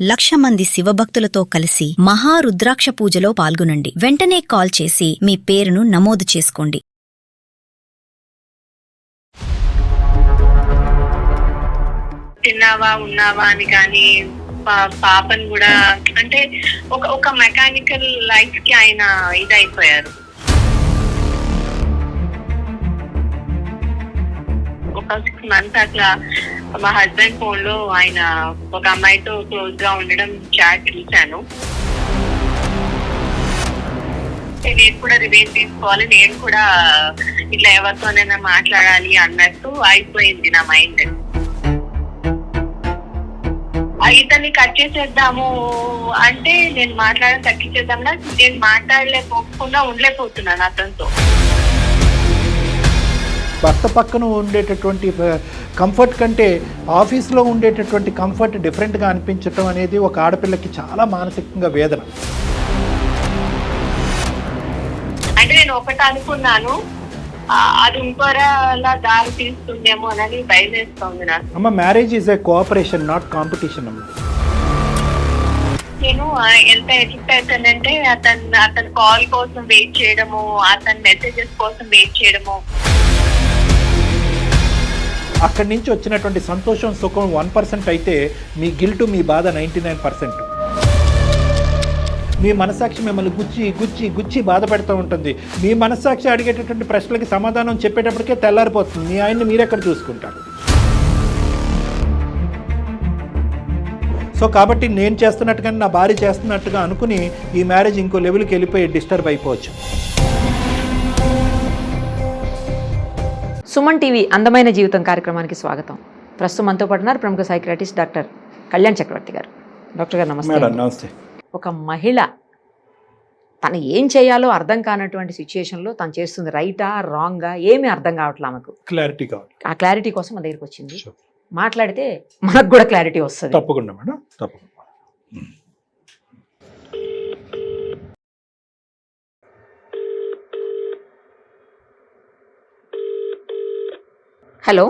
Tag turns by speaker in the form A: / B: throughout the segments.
A: 1,00,000 మంది శివభక్తులతో కలిసి మహారుద్రాక్ష పూజలో పాల్గొనండి. వెంటనే కాల్ చేసి మీ పేరును నమోదు చేసుకోండి.
B: తిన్నావా ఉన్నావా అని కానీ పాపని కూడా అంటే ఒక మెకానికల్ లైఫ్ కి ఆయన ఇదైపోయారు. ఒక 6 months అట్లా మా హస్బెండ్ ఫోన్ లో ఆయన ఒక అమ్మాయితో క్లోజ్ గా ఉండడం చాట్ చూశాను. నేను కూడా రివెంజ్ తీసుకోవాలి, నేను కూడా ఇట్లా ఎవరితోనైనా మాట్లాడాలి అన్నట్టు అయిపోయింది నా మైండ్. ఇతన్ని కట్ చేసేద్దాము అంటే నేను మాట్లాడడం తగ్గించేద్దామన్నా నేను మాట్లాడలేకపోకుండా ఉండలేకపోతున్నాను అతనితో.
C: భర్త పక్కన ఉండేటటువంటి కంఫర్ట్ కంటే ఆఫీస్లో ఉండేటటువంటి కంఫర్ట్ డిఫరెంట్గా అనిపించటం అనేది ఒక ఆడపిల్లకి చాలా మానసికంగా వేదన.
B: అంటే నేను ఒకటి అనుకున్నాను, అది ఇంకోలా దారి తీస్తుందేమో అని భయం వేస్తుంది నాకు.
C: అమ్మ, marriage is a cooperation, not competition అమ్మ.
B: నేను ఎంత ఎఫెక్ట్ అవుతానంటే అతని కాల్ కోసం వెయిట్ చేయడము, అతని మెసేజెస్ కోసం వెయిట్ చేయడము.
C: అక్కడి నుంచి వచ్చినటువంటి సంతోషం సుఖం 1% అయితే మీ గిల్టు మీ బాధ 99%. మీ మనస్సాక్షి మిమ్మల్ని గుచ్చి గుచ్చి గుచ్చి బాధ పెడుతూ ఉంటుంది. మీ మనస్సాక్షి అడిగేటటువంటి ప్రశ్నలకి సమాధానం చెప్పేటప్పటికే తెల్లారిపోతుంది. మీ ఆయన్ని మీరెక్కడ చూసుకుంటారు? సో కాబట్టి నేను చేస్తున్నట్టుగా నా భార్య చేస్తున్నట్టుగా అనుకుని ఈ మ్యారేజ్ ఇంకో లెవెల్కి వెళ్ళిపోయి డిస్టర్బ్ అయిపోవచ్చు.
D: సుమన్ టీవీ అందమైన జీవితం కార్యక్రమానికి స్వాగతం. ప్రస్తుతం మనతో పాటు ఉన్నారు ప్రముఖ సైకియాట్రిస్ట్ డాక్టర్ కళ్యాణ్ చక్రవర్తి గారు. డాక్టర్ గారు నమస్తే.
C: నమస్తే.
D: ఒక మహిళ తను ఏం చేయాలో అర్థం కానటువంటి సిచ్యుయేషన్లో తను చేస్తుంది రైటా రాంగా ఏమీ అర్థం కావట్లేదు ఆమెకు.
C: క్లారిటీ కావాలి.
D: ఆ క్లారిటీ కోసం మన దగ్గరికి వచ్చింది. మాట్లాడితే మనకు కూడా క్లారిటీ వస్తుంది.
C: తప్పకుండా మేడం, తప్పకుండా.
D: హలో,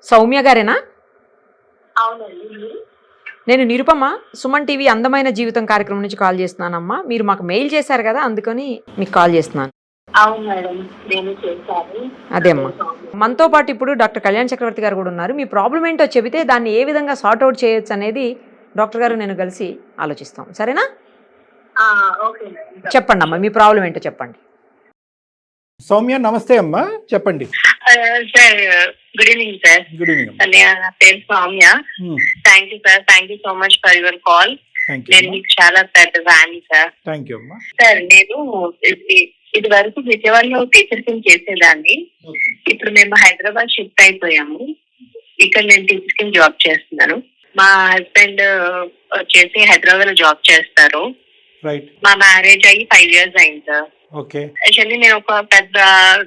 D: సౌమ్య గారేనా?
B: అవునండి,
D: నేను నిరుపమ, సుమన్ టీవీ అందమైన జీవితం కార్యక్రమం నుంచి కాల్ చేస్తున్నానమ్మా. మీరు మాకు మెయిల్ చేశారు కదా, అందుకని మీకు కాల్ చేస్తున్నాను.
B: అవును మేడం, నేను చేశాను.
D: అదే అమ్మా, మనతో పాటు ఇప్పుడు డాక్టర్ కళ్యాణ్ చక్రవర్తి గారు కూడా ఉన్నారు. మీ ప్రాబ్లం ఏంటో చెబితే దాన్ని ఏ విధంగా సార్ట్అవుట్ చేయొచ్చు అనేది డాక్టర్ గారు నేను కలిసి ఆలోచిస్తాం. సరేనా? చెప్పండి అమ్మా, మీ ప్రాబ్లం ఏంటో చెప్పండి.
C: సౌమ్య నమస్తే అమ్మా, చెప్పండి.
B: Sir good evening sir.
C: Good evening.
B: నా పేరు Soumya. Thank you sir, thank you so much for your call. నేను మీకు చాలా పెద్ద ఫ్యాన్ సార్.
C: థ్యాంక్ యూ అమ్మా.
B: సార్ నేను ఇది వరకు విజయవాడలో టీచర్ కింద చేసేదాన్ని. ఇప్పుడు మేము హైదరాబాద్ షిఫ్ట్ అయిపోయాము. ఇక్కడ నేను టీచర్ కింద జాబ్ చేస్తున్నాను. మా హస్బెండ్ వచ్చేసి హైదరాబాద్ లో జాబ్ చేస్తారు. మా మ్యారేజ్ అయ్యి 5 years అయింది సార్. యాక్చువల్లీ నేను ఒక పెద్ద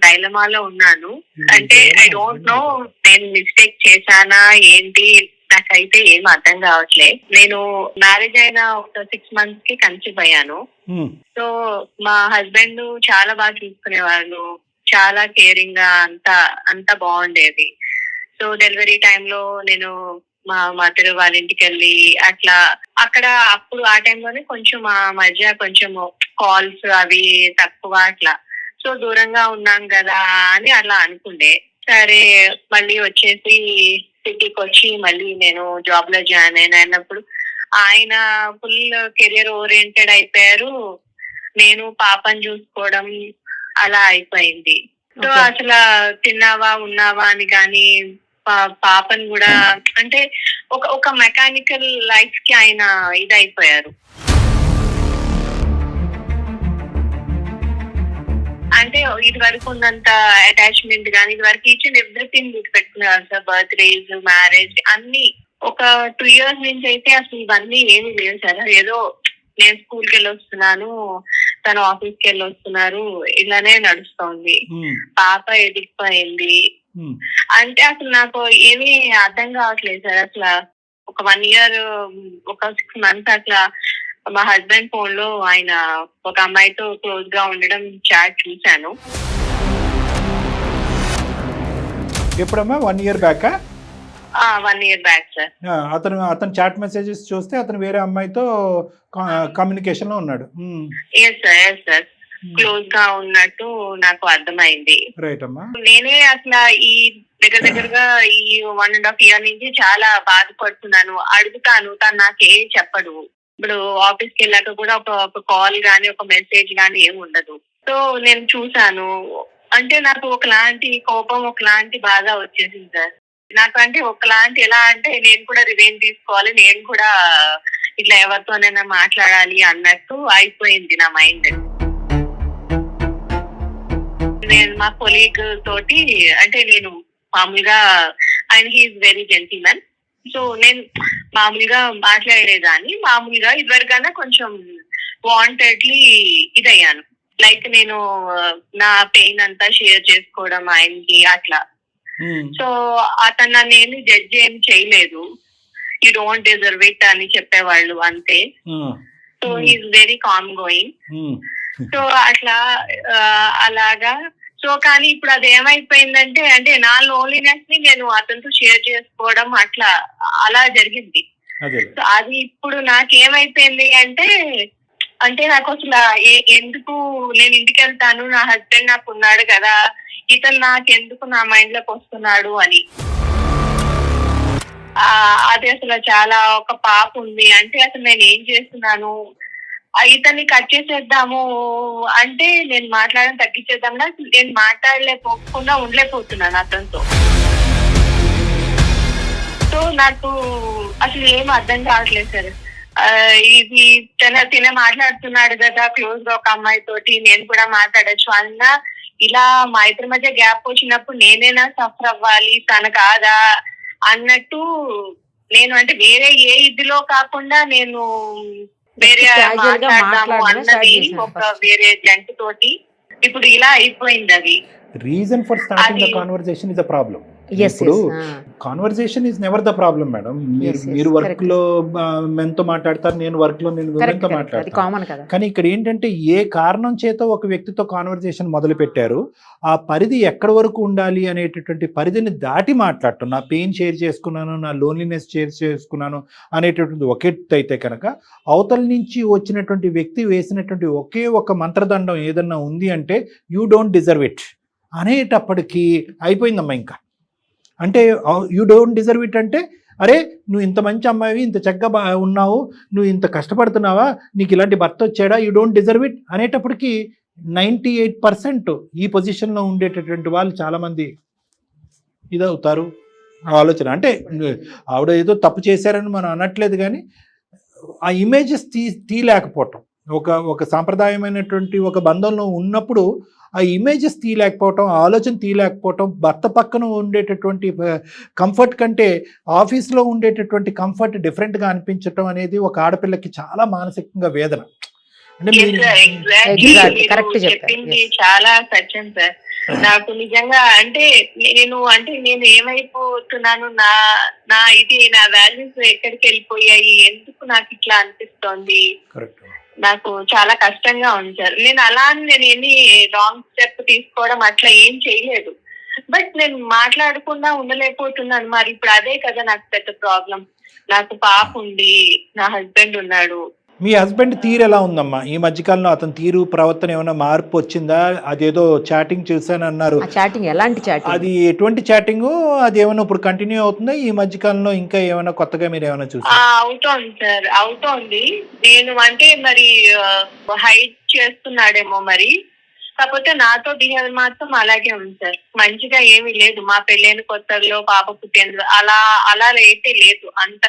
B: డైలమాలో ఉన్నాను. అంటే ఐ డోంట్ నో నేను మిస్టేక్ చేశానా ఏంటి, నాకైతే ఏం అర్థం కావట్లే. నేను మ్యారేజ్ అయిన ఒక 6 months కి కన్సీవ్ అయ్యాను. సో మా హస్బెండ్ చాలా బాగా చూసుకునేవాళ్ళు, చాలా కేరింగ్ గా అంతా బాగుండేది. సో డెలివరీ టైంలో నేను మా మదర్ వాళ్ళ ఇంటికి వెళ్ళి అట్లా అక్కడ అప్పుడు ఆ టైంలోనే కొంచెం మా మధ్య కొంచెం కాల్స్ అవి తక్కువ అట్లా. సో దూరంగా ఉన్నాం కదా అని అలా అనుకుండే. సరే మళ్ళీ వచ్చేసి సిటీకి వచ్చి మళ్ళీ నేను జాబ్ లో జాయిన్ అయినప్పుడు ఆయన ఫుల్ కెరియర్ ఓరియంటెడ్ అయిపోయారు. నేను పాపని చూసుకోవడం అలా అయిపోయింది. సో అసలు తిన్నావా ఉన్నావా అని కానీ పాపని కూడా అంటే ఒక మెకానికల్ లైఫ్ కి ఆయన ఇదైపోయారు. అంటే ఇది వరకు ఉన్నంత అటాచ్మెంట్ కానీ ఇది వరకు ఈచ్ అండ్ ఎవ్రీథింగ్ పెట్టుకున్నారు సార్. బర్త్డేస్, మ్యారేజ్ అన్ని. ఒక 2 years నుంచి అయితే అసలు ఇవన్నీ ఏమి లేవు సార్. ఏదో నేను స్కూల్కి వెళ్ళి వస్తున్నాను, తను ఆఫీస్కి వెళ్ళి వస్తున్నారు, ఇలానే నడుస్తోంది. పాప ఎదిగిపోయింది. అంటే అసలు నాకు ఏమీ అర్థం కావట్లేదు సార్. అసలు ఒక 1 year ఒక 6 months అట్లా మా హస్బెండ్ ఫోన్ లో ఆయన ఒక అమ్మాయితో క్లోజ్ గా ఉండడం చాట్ చూశాను.
C: ఎప్పుడమ్మా? 1 year back?
B: 1 year back sir.
C: అతను చాట్ మెసేజెస్ చూస్తే అతను వేరే అమ్మాయితో కమ్యూనికేషన్ లో ఉన్నాడు.
B: ఎస్ సార్ క్లోజ్ గా ఉన్నట్టు నాకు అర్థమైంది.
C: రైట్ అమ్మా.
B: నేనే అసలు ఈ దగ్గరగా ఈ 1.5 year నుంచి చాలా బాధపడుతున్నాను. అడుగుతాను, తను నాకేం చెప్పడు. ఇప్పుడు ఆఫీస్కి వెళ్ళాక కూడా ఒక కాల్ గానీ ఒక మెసేజ్ గానీ ఏమి ఉండదు. సో నేను చూసాను, అంటే నాకు ఒకలాంటి కోపం, ఒకలాంటి బాధ వచ్చేసింది సార్. నాకు అంటే ఒకలాంటి ఎలా అంటే నేను కూడా రివెంజ్ తీసుకోవాలి, నేను కూడా ఇట్లా ఎవరితోనైనా మాట్లాడాలి అన్నట్టు అయిపోయింది నా మైండ్. నేను మా కొలీగ్ తోటి అంటే నేను మామూలుగా ఆయన హీఈస్ వెరీ జెంటిల్మెన్. సో నేను మామూలుగా మాట్లాడేదాన్ని. మామూలుగా ఇదివరకన్నా కొంచెం వాంటెడ్లీ ఇదయ్యాను. లైక్ నేను నా పెయిన్ అంతా షేర్ చేసుకోవడం ఆయనకి అట్లా. సో అతను నన్ను ఏమి జడ్జ్ ఏం చేయలేదు. యూ డోంట్ డిజర్వ్ ఇట్ అని చెప్పేవాళ్ళు అంతే. So he is very calm going. So అట్లా అలాగా. సో కానీ ఇప్పుడు అది ఏమైపోయిందంటే అంటే నా లోన్లీనెస్ ని నేను అతనితో షేర్ చేసుకోవడం అట్లా అలా జరిగింది. సో అది ఇప్పుడు నాకేమైపోయింది అంటే నాకు అసలు ఎందుకు నేను ఇంటికి వెళ్తాను, నా హస్బెండ్ నాకు ఉన్నాడు కదా, ఇతను నాకెందుకు నా మైండ్ లోకి వస్తున్నాడు అని. అది అసలు చాలా ఒక పాప ఉంది అంటే అసలు నేను ఏం చేస్తున్నాను, ఇతన్ని కట్ చేసేద్దాము అంటే నేను మాట్లాడడం తగ్గించేద్దామన్నా నేను మాట్లాడలేకపోకుండా ఉండలేకపోతున్నాను అతనితో. సో నాకు అసలు ఏం అర్థం కావట్లేదు సార్. ఇది తిన మాట్లాడుతున్నాడు కదా క్లోజ్ గా ఒక అమ్మాయి తోటి, నేను కూడా మాట్లాడచ్చు అన్న ఇలా మా ఇద్దరి మధ్య గ్యాప్ వచ్చినప్పుడు నేనేనా సఫర్ అవ్వాలి, తన కాదా అన్నట్టు నేను అంటే వేరే ఏ ఇదిలో కాకుండా నేను వేరే మాట్లాడదాము అన్నది ఒక వేరే జంట తోటి ఇప్పుడు ఇలా అయిపోయింది. అది
C: reason for starting the conversation is a problem. ఇప్పుడు conversation is never the problem madam. మీరు వర్క్ లో మెన్తో మాట్లాడతారు, నేను వర్క్ లో నేను మెన్తో మాట్లాడతాను. కానీ ఇక్కడ ఏంటంటే ఏ కారణం చేత ఒక వ్యక్తితో కాన్వర్సేషన్ మొదలు పెట్టారు, ఆ పరిధి ఎక్కడి వరకు ఉండాలి అనేటటువంటి పరిధిని దాటి మాట్లాడటం. నా పెయిన్ షేర్ చేసుకున్నాను, నా లోన్లీనెస్ షేర్ చేసుకున్నాను అనేటటువంటి ఒక అయితే కనుక అవతల నుంచి వచ్చినటువంటి వ్యక్తి వేసినటువంటి ఒకే ఒక మంత్రదండం ఏదన్నా ఉంది అంటే యూ డోంట్ డిజర్వ్ ఇట్ అనేటప్పటికీ అయిపోయిందమ్మా. ఇంకా అంటే యూ డోంట్ డిజర్వ్ ఇట్ అంటే అరే నువ్వు ఇంత మంచి అమ్మాయి, ఇంత చక్కగా ఉన్నావు, నువ్వు ఇంత కష్టపడుతున్నావా, నీకు ఇలాంటి భర్త వచ్చాడా, యూ డోంట్ డిజర్వ్ ఇట్ అనేటప్పటికీ 98% ఈ పొజిషన్లో ఉండేటటువంటి వాళ్ళు చాలామంది ఇదవుతారు ఆలోచన. అంటే ఆవిడ ఏదో తప్పు చేశారని మనం అనట్లేదు, కానీ ఆ ఇమేజెస్ తీయలేకపోవటం, ఒక సాంప్రదాయమైనటువంటి ఒక బంధంలో ఉన్నప్పుడు ఆ ఇమేజెస్ తీయలేకపోవటం, ఆలోచన తీయలేకపోవటం, భర్త పక్కన ఉండేటటువంటి కంఫర్ట్ కంటే ఆఫీస్లో ఉండేటటువంటి కంఫర్ట్ డిఫరెంట్గా అనిపించటం అనేది ఒక ఆడపిల్లకి చాలా మానసికంగా వేదన. అంటే
B: చెప్పింది చాలా సత్యం సార్. నాకు నిజంగా అంటే నేను ఏమైపోతున్నాను, నా వాల్యూస్ ఎక్కడికి వెళ్ళిపోయాయి, ఎందుకు నాకు ఇట్లా అనిపిస్తోంది, నాకు చాలా కష్టంగా ఉంది సార్. నేను అలా అని నేను ఏమి రాంగ్ స్టెప్ తీసుకోవడం అట్లా ఏం చేయలేదు, బట్ నేను మాట్లాడకుండా ఉండలేకపోతున్నాను. మరి ఇప్పుడు అదే కదా నాకు పెద్ద ప్రాబ్లం. నాకు పాప ఉంది, నా హస్బెండ్ ఉన్నాడు.
C: మీ హస్బెండ్ తీరు ఎలా ఉందమ్మా ఈ మధ్యకాలంలో? అతని తీరు ప్రవర్తన ఏమైనా మార్పు వచ్చిందా? అదేదో చాటింగ్ చూసాను అన్నారు,
D: చాటింగ్ ఎలాంటి చాటింగ్,
C: అది ఎటువంటి చాటింగ్, అది ఏమైనా ఇప్పుడు కంటిన్యూ అవుతుందా ఈ మధ్యకాలంలో? ఇంకా ఏమైనా కొత్తగా మీరు ఏమైనా చూసారా?
B: అవుతోంది సార్, అవుతోంది. నేను అంటే మరి హైడ్ చేస్తున్నాడేమో మరి, కాకపోతే నాతో బిహేవియర్ మాత్రం అలాగే ఉంది సార్. మంచిగా ఏమీ లేదు. మా పెళ్ళైన కొత్తలో పాప పుట్టేందుకు అలా అయితే లేదు, అంత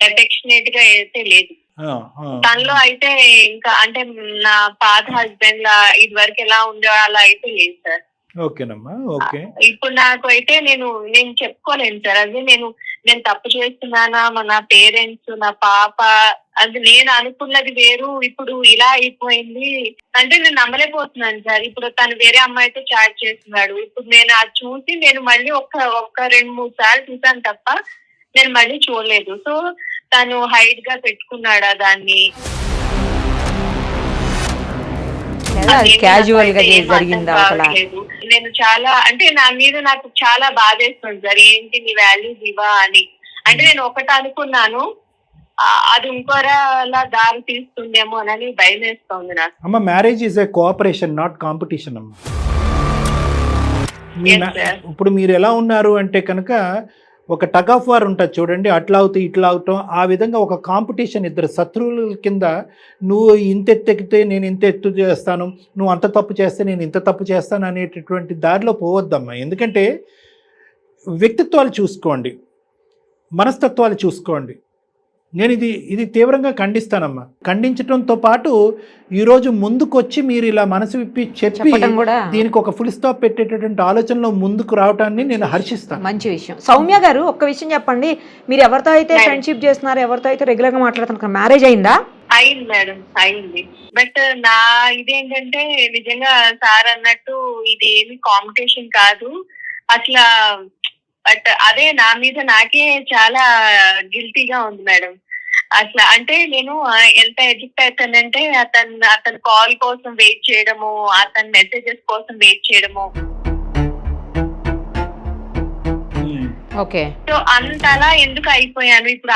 B: ఎఫెక్షనేట్ గా అయితే లేదు. తనలో అయితే ఇంకా అంటే నా పాత హస్బెండ్ లా ఇది వరకు ఎలా ఉందో అలా అయితే లేదు సార్.
C: ఓకేనమ్మా, ఓకే.
B: ఇప్పుడు నాకు అయితే నేను చెప్పుకోలేను సార్. అది నేను తప్పు చేస్తున్నానా, నా పేరెంట్స్, నా పాప, అది నేను అనుకున్నది వేరు, ఇప్పుడు ఇలా అయిపోయింది అంటే నేను నమ్మలేకపోతున్నాను సార్. ఇప్పుడు తను వేరే అమ్మాయితో చాట్ చేస్తున్నాడు. ఇప్పుడు నేను అది చూసి నేను మళ్ళీ ఒక 2-3 సార్లు చూసాను తప్ప నేను మళ్ళీ చూడలేదు. సో తను హైడ్ గా పెట్టుకున్నాడా దాన్ని,
D: క్యాజువల్ గా జరిగిందా?
B: నేను చాలా అంటే నా మీద నాకు చాలా బాధేస్తుంది సార్. ఏంటి నీ వాల్యూస్ ఇవా అని. అంటే నేను ఒకటి అనుకున్నాను, అది ఇంకోలా దారి తీస్తుందేమో అని భయం వేస్తుంది నాకు.
C: అమ్మ, marriage is a cooperation, not competition అమ్మ. ఇప్పుడు మీరు ఎలా ఉన్నారు అంటే కనుక ఒక టగ్ ఆఫ్ వార్ ఉంటుంది చూడండి, అట్లా అవుతాయి ఇట్లా అవుతాం, ఆ విధంగా ఒక కాంపిటీషన్, ఇద్దరు శత్రువుల కింద నువ్వు ఇంత ఎత్తెక్కితే నేను ఇంత ఎత్తు చేస్తాను, నువ్వు అంత తప్పు చేస్తే నేను ఇంత తప్పు చేస్తాను అనేటటువంటి దారిలో పోవద్దమ్మా. ఎందుకంటే వ్యక్తిత్వాలు చూసుకోండి, మనస్తత్వాలు చూసుకోండి. నేను ఇది తీవ్రంగా ఖండిస్తానమ్మా. ఖండించడంతో పాటు ఈరోజు ముందుకొచ్చి మీరు ఇలా మనసు విప్పి చెప్పి దీనికి ఒక ఫుల్ స్టాప్ పెట్టేటటువంటి ఆలోచనలో ముందుకు రావటాన్ని నేను హర్షిస్తాను.
D: మంచి విషయం. సౌమ్య గారు, ఒక్క విషయం చెప్పండి, మీరు ఎవరితో అయితే ఫ్రెండ్షిప్ చేస్తున్నారు, ఎవరితో అయితే రెగ్యులర్ గా మాట్లాడుతున్నారు, మ్యారేజ్ అయిందా?
B: అయింది మేడం, అయింది. బట్ నా ఇదేంటంటే నిజంగా సార్ అన్నట్టు ఇది ఏమి కాంపిటీషన్ కాదు అసలు. బట్ అదే నా మీద నాకే చాలా గిల్టీగా ఉంది మేడం. అట్లా అంటే నేను ఎంత ఎడిక్ట్ అవుతానంటే అతను కాల్ కోసం వెయిట్ చేయడము, అతని మెసేజెస్ కోసం వెయిట్ చేయడము.
D: ఓకే.
B: సో అంతలా ఎందుకు అయిపోయాను. ఇప్పుడు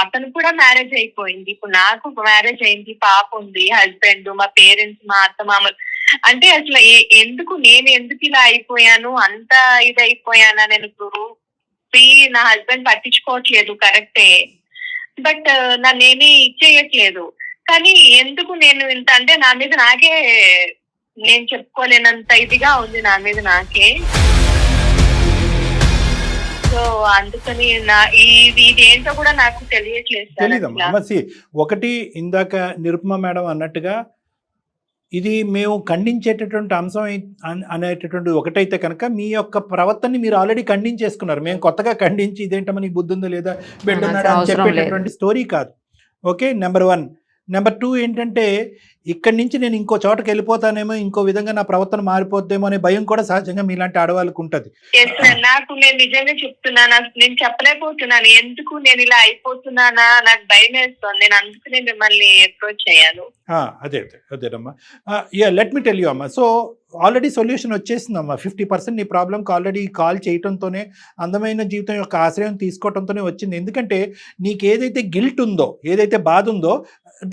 B: అతను కూడా మ్యారేజ్ అయిపోయింది, ఇప్పుడు నాకు మ్యారేజ్ అయింది, పాప ఉంది, హస్బెండ్, మా పేరెంట్స్, మా అత్త మామలు. అంటే అసలు నేను ఎందుకు ఇలా అయిపోయాను, అంత ఇది అయిపోయానా నేను. ఇప్పుడు నా హస్బెండ్ పట్టించుకోవట్లేదు, కరెక్టే, బట్ నన్నేమీ ఇచ్చేయట్లేదు. కానీ ఎందుకు నేను ఇంత అంటే నా మీద నాకే నేను చెప్పుకోలేనంత ఇదిగా ఉంది నా మీద నాకే. సో అందుకని ఇదేంటో కూడా నాకు తెలియట్లేదు.
C: ఒకటి ఇందాక నిరుపమ మేడం అన్నట్టుగా ఇది మేము ఖండించేటటువంటి అంశం అనేటటువంటి ఒకటైతే కనుక మీ యొక్క ప్రవర్తనని మీరు ఆల్రెడీ ఖండించేసుకున్నారు. మేము కొత్తగా ఖండించి ఇదేంటో నీకు బుద్ధి ఉందో లేదా, బిడ్డ ఉన్నాడా అని చెప్పేటటువంటి స్టోరీ కాదు. Okay, number 1. నెంబర్ 2 ఏంటంటే ఇక్కడి నుంచి నేను ఇంకో చోటకి వెళ్ళిపోతానేమో, ఇంకో విధంగా నా ప్రవర్తన మారిపోద్దేమో అనే భయం కూడా సహజంగా మీలాంటి ఆడవాళ్ళకు ఉంటుంది.
B: నాకు నేను నిజంగా చెప్తున్నాను, నేను చెప్పలేకపోతున్నాను ఎందుకు నేను ఇలా అయిపోతున్నానా, నాకు భయం వేస్తుంది. నేను అందుకనే మిమ్మల్ని అప్రోచ్ అయ్యాను.
C: అదేనమ్మా. లెట్ మీ టెల్ యూ అమ్మా. సో ఆల్రెడీ సొల్యూషన్ వచ్చేసిందమ్మా. 50% నీ ప్రాబ్లంకి ఆల్రెడీ కాల్ చేయటంతోనే, అందమైన జీవితం యొక్క ఆశ్రయం తీసుకోవడంతోనే వచ్చింది. ఎందుకంటే నీకు ఏదైతే గిల్ట్ ఉందో, ఏదైతే బాధ ఉందో,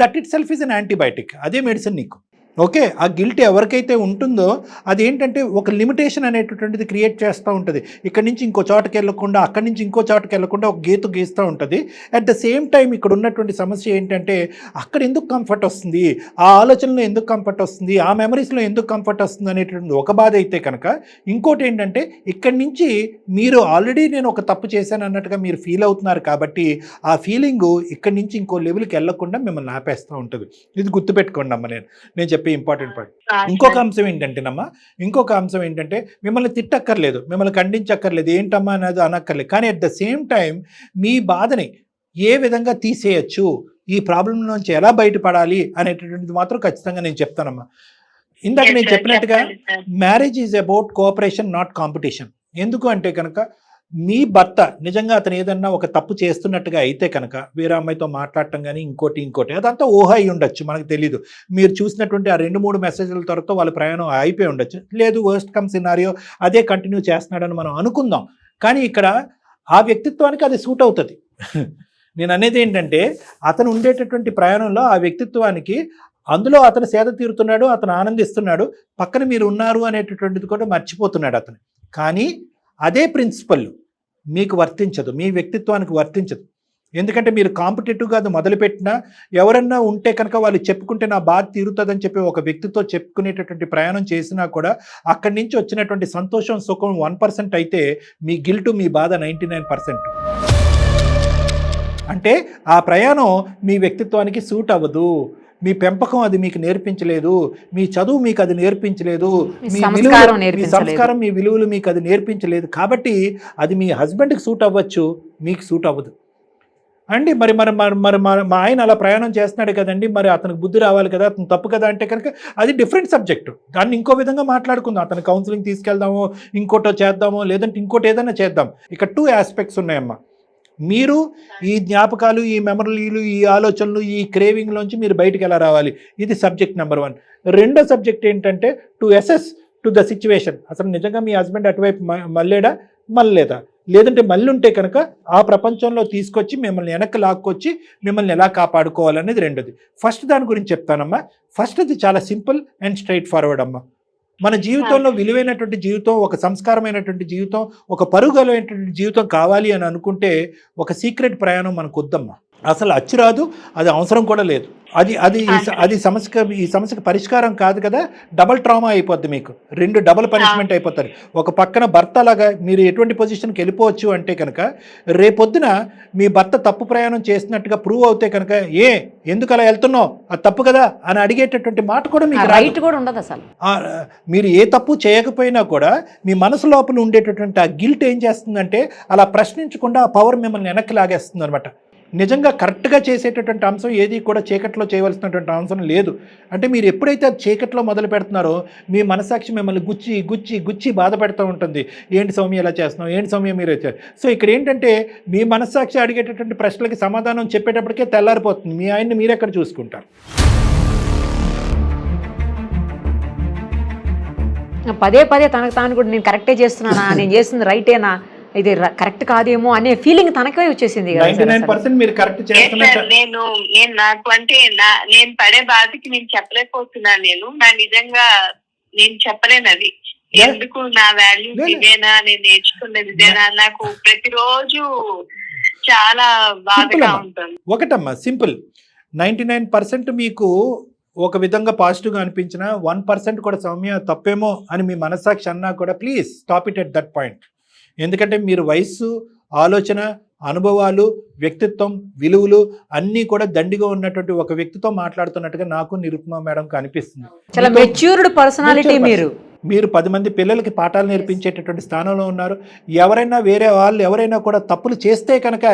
C: that it self is an antibiotic. అదే మెడిసిన్ నీకు. ఓకే, ఆ గిల్ట్ ఎవరికైతే ఉంటుందో అదేంటంటే ఒక లిమిటేషన్ అనేటటువంటిది క్రియేట్ చేస్తూ ఉంటుంది. ఇక్కడి నుంచి ఇంకో చోటకి వెళ్ళకుండా, అక్కడి నుంచి ఇంకో చోటకి వెళ్ళకుండా ఒక గీతు గీస్తూ ఉంటుంది. అట్ ద సేమ్ టైం ఇక్కడ ఉన్నటువంటి సమస్య ఏంటంటే అక్కడ ఎందుకు కంఫర్ట్ వస్తుంది, ఆ ఆలోచనలో ఎందుకు కంఫర్ట్ వస్తుంది, ఆ మెమరీస్లో ఎందుకు కంఫర్ట్ వస్తుంది అనేటువంటి ఒక బాధ అయితే కనుక, ఇంకోటి ఏంటంటే ఇక్కడి నుంచి మీరు ఆల్రెడీ నేను ఒక తప్పు చేశాను అన్నట్టుగా మీరు ఫీల్ అవుతున్నారు కాబట్టి ఆ ఫీలింగు ఇక్కడి నుంచి ఇంకో లెవెల్కి వెళ్ళకుండా మిమ్మల్ని ఆపేస్తూ ఉంటుంది. ఇది గుర్తుపెట్టుకోండి అమ్మ. నేను చెప్పే ఇంపార్టెంట్ పాయింట్. ఇంకొక అంశం ఏంటంటే మిమ్మల్ని తిట్టక్కర్లేదు, మిమ్మల్ని ఖండించక్కర్లేదు, ఏంటమ్మా అనేది అనక్కర్లేదు. కానీ అట్ ద సేమ్ టైం మీ బాధని ఏ విధంగా తీసేయచ్చు, ఈ ప్రాబ్లం నుంచి ఎలా బయటపడాలి అనేటటువంటిది మాత్రం ఖచ్చితంగా నేను చెప్తానమ్మా. ఇందాక నేను చెప్పినట్టుగా marriage is about cooperation, not competition. ఎందుకు అంటే కనుక మీ భర్త నిజంగా అతను ఏదన్నా ఒక తప్పు చేస్తున్నట్టుగా అయితే కనుక వేరే అమ్మాయితో మాట్లాడటం కానీ ఇంకోటి అదంతా ఊహ అయి ఉండొచ్చు, మనకు తెలీదు. మీరు చూసినటువంటి ఆ 2-3 మెసేజ్ల తర్వాత వాళ్ళ ప్రయాణం అయిపోయి ఉండొచ్చు. లేదు, వర్స్ట్ కమ్ సినారియో అదే కంటిన్యూ చేస్తున్నాడని మనం అనుకుందాం. కానీ ఇక్కడ ఆ వ్యక్తిత్వానికి అది సూట్ అవుతుంది. నేను అనేది ఏంటంటే అతను ఉండేటటువంటి ప్రయాణంలో ఆ వ్యక్తిత్వానికి, అందులో అతను సేద తీరుతున్నాడు, అతను ఆనందిస్తున్నాడు, పక్కన మీరు ఉన్నారు అనేటటువంటిది కూడా మర్చిపోతున్నాడు అతను. కానీ అదే ప్రిన్సిపల్ మీకు వర్తించదు, మీ వ్యక్తిత్వానికి వర్తించదు. ఎందుకంటే మీరు కాంపిటేటివ్గా అది మొదలుపెట్టినా, ఎవరన్నా ఉంటే కనుక వాళ్ళు చెప్పుకుంటే నా బాధ తీరుతుందని చెప్పి ఒక వ్యక్తితో చెప్పుకునేటటువంటి ప్రయాణం చేసినా కూడా అక్కడి నుంచి వచ్చినటువంటి సంతోషం, సుఖం 1% అయితే మీ గిల్టు, మీ బాధ 99%. అంటే ఆ ప్రయాణం మీ వ్యక్తిత్వానికి సూట్ అవ్వదు. మీ పెంపకం అది మీకు నేర్పించలేదు, మీ చదువు మీకు అది నేర్పించలేదు, మీ సంస్కారం, మీ విలువలు మీకు అది నేర్పించలేదు. కాబట్టి అది మీ హస్బెండ్కి సూట్ అవ్వచ్చు, మీకు సూట్ అవ్వదు అండి. మరి మరి మరి మా ఆయన అలా ప్రయాణం చేస్తున్నాడు కదండి, మరి అతనికి బుద్ధి రావాలి కదా, అతను తప్పు కదా అంటే కనుక అది డిఫరెంట్ సబ్జెక్టు. దాన్ని ఇంకో విధంగా మాట్లాడుకుందాం. అతను కౌన్సిలింగ్ తీసుకెళ్దామో, ఇంకోటో చేద్దామో, లేదంటే ఇంకోటి ఏదైనా చేద్దాం. ఇక్కడ 2 ఆస్పెక్ట్స్ ఉన్నాయమ్మా. మీరు ఈ జ్ఞాపకాలు, ఈ మెమరీలు, ఈ ఆలోచనలు, ఈ క్రేవింగ్లోంచి మీరు బయటికి ఎలా రావాలి, ఇది సబ్జెక్ట్ నెంబర్ 1. రెండో సబ్జెక్ట్ ఏంటంటే to assess to the situation. అసలు నిజంగా మీ హస్బెండ్ అటువైపు మళ్ళేడా, మళ్ళలేదా, లేదంటే మళ్ళీ ఉంటే కనుక ఆ ప్రపంచంలో తీసుకొచ్చి మిమ్మల్ని వెనక్కి లాక్కొచ్చి మిమ్మల్ని ఎలా కాపాడుకోవాలనేది రెండోది. ఫస్ట్ దాని గురించి చెప్తానమ్మా. ఫస్ట్ అది చాలా సింపుల్ అండ్ స్ట్రైట్ ఫార్వర్డ్ అమ్మా. మన జీవితంలో విలువైనటువంటి జీవితం, ఒక సంస్కారమైనటువంటి జీవితం, ఒక పరుగలైనటువంటి జీవితం కావాలి అని అనుకుంటే ఒక సీక్రెట్ ప్రయాణం మనకు వద్దమ్మా. అసలు అచ్చు రాదు, అది అవసరం కూడా లేదు. అది ఈ సమస్యకి పరిష్కారం కాదు కదా, డబల్ ట్రామా అయిపోద్ది మీకు, రెండు డబల్ పనిష్మెంట్ అయిపోతారు. ఒక పక్కన భర్త లాగా మీరు ఎటువంటి పొజిషన్కి వెళ్ళిపోవచ్చు అంటే కనుక రేపొద్దున మీ భర్త తప్పు ప్రయాణం చేసినట్టుగా ప్రూవ్ అవుతే కనుక ఎందుకు అలా వెళ్తున్నావు, అది తప్పు కదా అని అడిగేటటువంటి మాట కూడా మీకు
D: రైట్ కూడా ఉండదు అసలు.
C: మీరు ఏ తప్పు చేయకపోయినా కూడా మీ మనసు లోపల ఉండేటటువంటి ఆ గిల్ట్ ఏం చేస్తుందంటే అలా ప్రశ్నించకుండా ఆ పవర్ మిమ్మల్ని వెనక్కి లాగేస్తుంది అనమాట. నిజంగా కరెక్ట్గా చేసేటటువంటి అంశం ఏది కూడా చీకట్లో చేయవలసినటువంటి అంశం లేదు. అంటే మీరు ఎప్పుడైతే అది చీకట్లో మొదలు పెడుతున్నారో మీ మనసాక్షి మిమ్మల్ని గుచ్చి గుచ్చి గుచ్చి బాధ పెడుతూ ఉంటుంది. ఏంటి సౌమ్య ఇలా చేస్తున్నావు, ఏంటి సౌమ్య మీరు వచ్చారు. సో ఇక్కడ ఏంటంటే మీ మనసాక్షి అడిగేటటువంటి ప్రశ్నలకి సమాధానం చెప్పేటప్పటికే తెల్లారిపోతుంది. మీ ఆయన్ని మీరెక్కడ చూసుకుంటారు.
D: పదే పదే తనకు తాను కూడా నేను కరెక్టే చేస్తున్నానా, నేను చేస్తుంది రైటేనా, ఇది కరెక్ట్ కాదేమో అనే ఫీలింగ్ తనకే వచ్చేసింది.
C: 99% మీరు కరెక్ట్ చేస్తున్నారు.
B: నేను నాకు అంటే నేను పడే బాధకి నేను చెప్పలేకపోతున్నాను. నా నిజంగా నేను చెప్పలేను అది. ఎందుకు నా వాల్యూ ఇదేనా, నేను నేర్చుకున్నది ఇదేనా, నాకు ప్రతిరోజు చాలా బాధగా ఉంటుంది.
C: ఒకటమ్మా సింపుల్, 99% మీకు ఒక విధంగా పాజిటివ్గా అనిపించిన 1% కూడా సౌమ్య తప్పేమో అని మీ మనస్సాక్షి అన్నా కూడా please stop it at that point. ఎందుకంటే మీరు వయస్సు, ఆలోచన, అనుభవాలు, వ్యక్తిత్వం, విలువలు అన్నీ కూడా దండిగా ఉన్నటువంటి ఒక వ్యక్తితో మాట్లాడుతున్నట్టుగా నాకు నిరుపమ మేడంకి అనిపిస్తుంది.
D: చాలా మెచ్యూర్డ్ పర్సనాలిటీ. మీరు
C: 10 మంది పిల్లలకి పాఠాలు నేర్పించేటటువంటి స్థానంలో ఉన్నారు. ఎవరైనా వేరే వాళ్ళు ఎవరైనా కూడా తప్పులు చేస్తే కనుక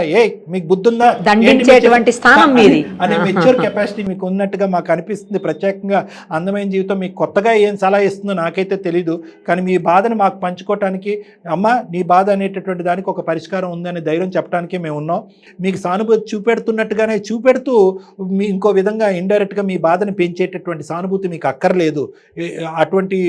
C: మీకు బుద్ధి ఉందా
D: దండించేటువంటి స్థానం మీది
C: అనే మెచ్యూర్ కెపాసిటీ మీకు ఉన్నట్టుగా మాకు అనిపిస్తుంది. ప్రత్యేకంగా అందమైన జీవితం మీకు కొత్తగా ఏం సలహా ఇస్తుందో నాకైతే తెలీదు, కానీ మీ బాధను మాకు పంచుకోవటానికి, అమ్మ నీ బాధ అనేటటువంటి దానికి ఒక పరిష్కారం ఉందనే ధైర్యం చెప్పడానికి మేము ఉన్నాం. మీకు సానుభూతి చూపెడుతున్నట్టుగానే చూపెడుతూ మీ ఇంకో విధంగా ఇండైరెక్ట్గా మీ బాధను పెంచేటటువంటి సానుభూతి మీకు అక్కర్లేదు. అటువంటి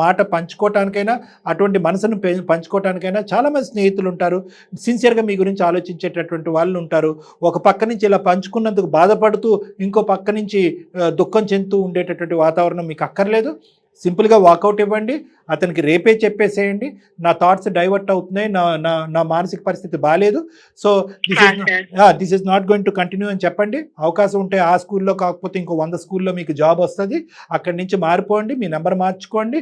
C: మాట పంచుకోవటానికైనా, అటువంటి మనసును పంచుకోవటానికైనా చాలామంది స్నేహితులు ఉంటారు, సిన్సియర్గా మీ గురించి ఆలోచించేటటువంటి వాళ్ళు ఉంటారు. ఒక పక్క నుంచి ఇలా పంచుకున్నందుకు బాధపడుతూ ఇంకో పక్క నుంచి దుఃఖం చెందుతూ ఉండేటటువంటి వాతావరణం మీకు అక్కర్లేదు. సింపుల్గా వాకౌట్ ఇవ్వండి, అతనికి రేపే చెప్పేసేయండి, నా థాట్స్ డైవర్ట్ అవుతున్నాయి, నా మానసిక పరిస్థితి బాగాలేదు, so this is not going to continue అని చెప్పండి. అవకాశం ఉంటే ఆ స్కూల్లో కాకపోతే ఇంకో 100 స్కూల్లో మీకు జాబ్ వస్తుంది, అక్కడి నుంచి మారిపోండి, మీ నెంబర్ మార్చుకోండి,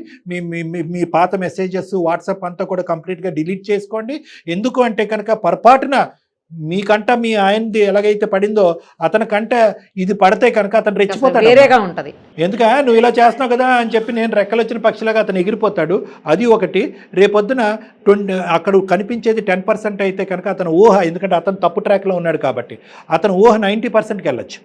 C: మీ పాత మెసేజెస్ వాట్సాప్ అంతా కూడా కంప్లీట్గా డిలీట్ చేసుకోండి. ఎందుకు అంటే కనుక పొరపాటున మీకంట మీ ఆయనది ఎలాగైతే పడిందో అతనికంట ఇది పడితే కనుక అతను రెచ్చిపోతాడు,
D: వేరేగా ఉంటుంది.
C: ఎందుక నువ్వు ఇలా చేస్తున్నావు కదా అని చెప్పి నేను రెక్కలు వచ్చిన పక్షిలాగా అతను ఎగిరిపోతాడు. అది ఒకటి. రేపొద్దున అక్కడ కనిపించేది 10% అయితే కనుక అతను ఊహ, ఎందుకంటే అతను తప్పు ట్రాక్లో ఉన్నాడు కాబట్టి అతను ఊహ 90%కి వెళ్ళొచ్చు.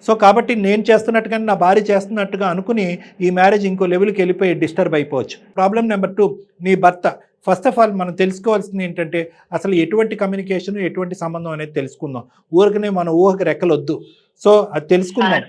C: సో కాబట్టి నేను చేస్తున్నట్టుగానే నా భార్య చేస్తున్నట్టుగా అనుకుని ఈ మ్యారేజ్ ఇంకో లెవెల్కి వెళ్ళిపోయి డిస్టర్బ్ అయిపోవచ్చు. ప్రాబ్లం నెంబర్ 2, నీ భర్త. ఫస్ట్ ఆఫ్ ఆల్ మనం తెలుసుకోవాల్సింది ఏంటంటే అసలు ఎటువంటి కమ్యూనికేషన్, ఎటువంటి సంబంధం అనేది తెలుసుకుందాం. ఊరికనే మన ఊహకి రెక్కలొద్దు. సో అది తెలుసుకుందాం.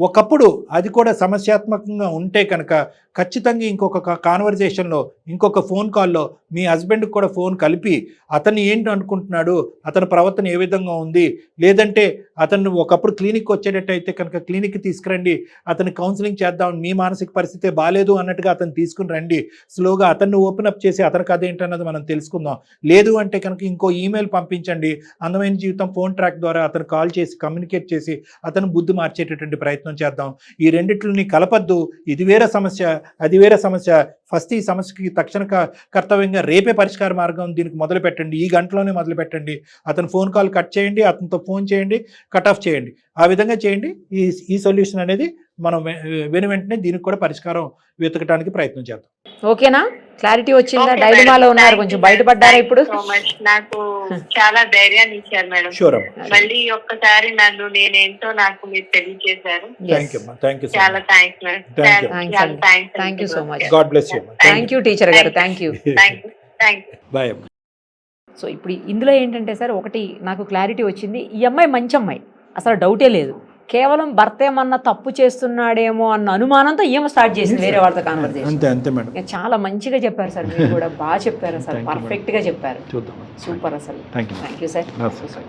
C: ఒకప్పుడు అది కూడా సమస్యాత్మకంగా ఉంటే కనుక ఖచ్చితంగా ఇంకొక కాన్వర్జేషన్లో, ఇంకొక ఫోన్ కాల్లో మీ హస్బెండ్కి కూడా ఫోన్ కలిపి అతను ఏంటి అనుకుంటున్నాడు, అతని ప్రవర్తన ఏ విధంగా ఉంది, లేదంటే అతను ఒకప్పుడు క్లినిక్ వచ్చేటట్టయితే కనుక క్లినిక్కి తీసుకురండి, అతను కౌన్సిలింగ్ చేద్దాం, మీ మానసిక పరిస్థితి బాగాలేదు అన్నట్టుగా అతను తీసుకుని రండి. స్లోగా అతన్ని ఓపెన్ అప్ చేసి అతనికి అదేంటన్నది మనం తెలుసుకుందాం. లేదు అంటే కనుక ఇంకో ఈమెయిల్ పంపించండి, అందమైన జీవితం ఫోన్ ట్రాక్ ద్వారా అతను కాల్ చేసి కమ్యూనికేట్ చేసి అతను బుద్ధి మార్చేటటువంటి ప్రయత్నం చేద్దాం. ఈ రెండిట్లని కలపద్దు. ఇది వేరే సమస్య, అది వేరే సమస్య. ఫస్ట్ ఈ సమస్యకి తక్షణ కర్తవ్యంగా రేపే పరిష్కార మార్గం దీనికి మొదలు పెట్టండి, ఈ గంటలోనే మొదలు పెట్టండి. అతను ఫోన్ కాల్ కట్ చేయండి, అతనితో ఫోన్ చేయండి, కట్ ఆఫ్ చేయండి. ఆ విధంగా చేయండి. ఈ సొల్యూషన్ అనేది మనం వెంటనే దీనికి కూడా పరిష్కారం వెతకడానికి ప్రయత్నం చేద్దాం.
D: ఓకేనా? క్లారిటీ వచ్చిందా? డైలమాలో ఉన్నారు, కొంచెం బయటపడ్డారా ఇప్పుడు?
B: నాకు చాలా ధైర్యాన్ని ఇచ్చారు మేడం.
C: షూర్.
B: మళ్ళీ ఒక్కసారి నన్ను నేనేంటో నాకు మీరు తెలియజేశారు. చాలా thanks madam. Thank you so much.
C: God bless you.
D: Thank you teacher గారు. Thank you.
C: బాయ్.
D: సో ఇప్పుడు ఇందులో ఏంటంటే సార్, ఒకటి నాకు క్లారిటీ వచ్చింది, ఈ అమ్మాయి మంచి అమ్మాయి, అసలు డౌటే లేదు. కేవలం భర్త ఏమన్నా తప్పు చేస్తున్నాడేమో అన్న అనుమానంతో ఏమో స్టార్ట్ చేసింది వేరే వాళ్ళతో కాన్వర్సేషన్.
C: అంతే అంతే మేడం.
D: చాలా మంచిగా చెప్పారు సార్, మీరు కూడా బాగా చెప్పారు అసలు, పర్ఫెక్ట్ గా చెప్పారు.
C: చూద్దాం.
D: సూపర్ అసలు.
C: Thank you
D: sir.
C: నమస్తే.